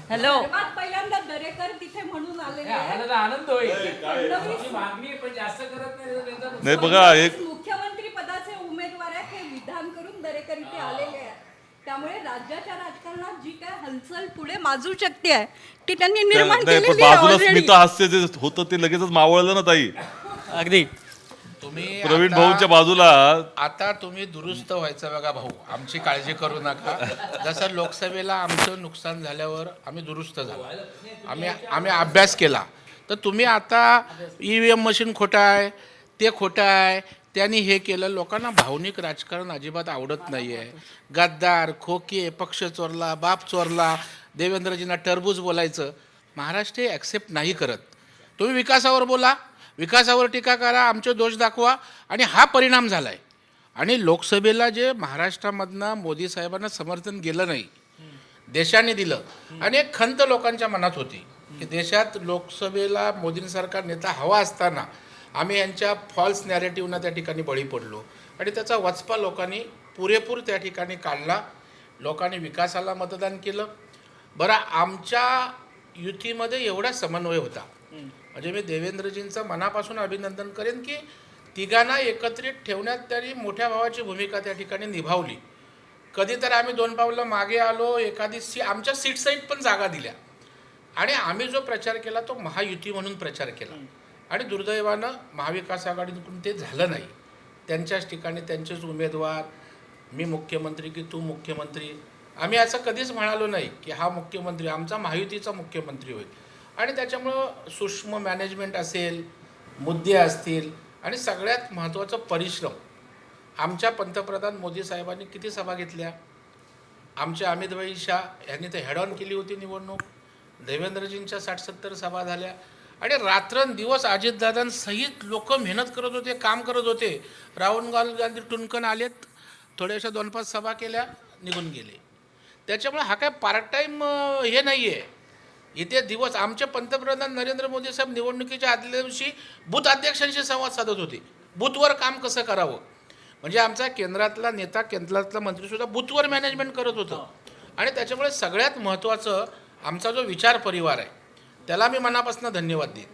Hello सर्वात पहिल्यांदा दरेकर तिथे म्हणून आलेले आहेत. आम्हाला तर आनंद होईल फडणवीस तुमची मागणी आहे, पण जास्त करत नाही तर त्यांचा नाही बघा एक मुख्यमंत्री पदाचे उमेदवार आहेत, हे विधान करून दरेकर इथे आलेले आहेत. त्यामुळे राज्याच्या राजकारणात जी काय हलचल पुढे माजू शकते आहे ती त्यांनी निर्माण नाही पण केलेली आहे बाजूला already. स्मित हास्य जे होतं ते लगेचच मावळलं ना ताई. अगदी तुम्ही प्रवीण आता- भाऊंच्या बाजूला आता तुम्ही दुरुस्त व्हायचं बघा भाऊ, आमची काळजी करू नका. जसं लोकसभेला आमचं नुकसान झाल्यावर आम्ही दुरुस्त झालो, आम्ही अभ्यास केला. तर तुम्ही आता EVM मशीन खोटं आहे, ते खोटं आहे, त्यांनी हे केलं. लोकांना भावनिक राजकारण अजिबात आवडत नाही आहे. गद्दार, खोके, पक्ष चोरला, बाप चोरला, देवेंद्रजींना टरबूज बोलायचं, महाराष्ट्र हे ॲक्सेप्ट नाही करत. तुम्ही विकासावर बोला, विकासावर टीका करा, आमचे दोष दाखवा, आणि हा परिणाम झाला आहे. आणि लोकसभेला जे महाराष्ट्रामधनं मोदी साहेबांना समर्थन गेलं नाही, देशाने दिलं. आणि एक खंत लोकांच्या मनात होती की देशात लोकसभेला मोदींसारखा नेता हवा असताना आम्ही यांच्या फॉल्स नॅरेटिव्हना त्या ठिकाणी बळी पडलो. आणि त्याचा वचपा लोकांनी पुरेपूर त्या ठिकाणी काढला. लोकांनी विकासाला मतदान केलं. बरं, आमच्या युतीमध्ये एवढा समन्वय होता, म्हणजे मी देवेंद्रजींचं मनापासून अभिनंदन करेन की तिघांना एकत्रित ठेवण्यात त्यांनी मोठ्या भावाची भूमिका त्या ठिकाणी निभावली. कधी तर आम्ही 2 पावलं मागे आलो, एखादी आमच्या सीट सहित पण जागा दिल्या. आणि आम्ही जो प्रचार केला तो महायुती म्हणून प्रचार केला. आणि दुर्दैवानं महाविकास आघाडीकडून ते झालं नाही. त्यांच्याच ठिकाणी त्यांचेच उमेदवार, मी मुख्यमंत्री की तू मुख्यमंत्री, आम्ही असं कधीच म्हणालो नाही की हा मुख्यमंत्री, आमचा महायुतीचा मुख्यमंत्री होईल. आणि त्याच्यामुळं सूक्ष्म मॅनेजमेंट असेल, मुद्दे असतील, आणि सगळ्यात महत्त्वाचं परिश्रम. आमच्या पंतप्रधान मोदी साहेबांनी किती सभा घेतल्या, आमचे अमितभाई शाह यांनी तर हेड ऑन केली होती निवडणूक, देवेंद्रजींच्या 60-70 सभा झाल्या. आणि रात्रंदिवस अजितदादांसहित लोक मेहनत करत होते, काम करत होते. राहुल गांधी टुनकन आलेत, थोड्याशा 2-5 सभा केल्या, निघून गेले. त्याच्यामुळे हा काय पार्ट टाईम हे नाही आहे. इथे दिवस आमचे पंतप्रधान नरेंद्र मोदी साहेब निवडणुकीच्या आदल्या दिवशी बूथ अध्यक्षांशी संवाद साधत होते, बूथवर काम कसं करावं. म्हणजे आमचा केंद्रातला नेता, केंद्रातला मंत्रीसुद्धा बूथवर मॅनेजमेंट करत होतं. आणि त्याच्यामुळे सगळ्यात महत्त्वाचं आमचा जो विचार परिवार आहे त्याला मी मनापासून धन्यवाद देईन.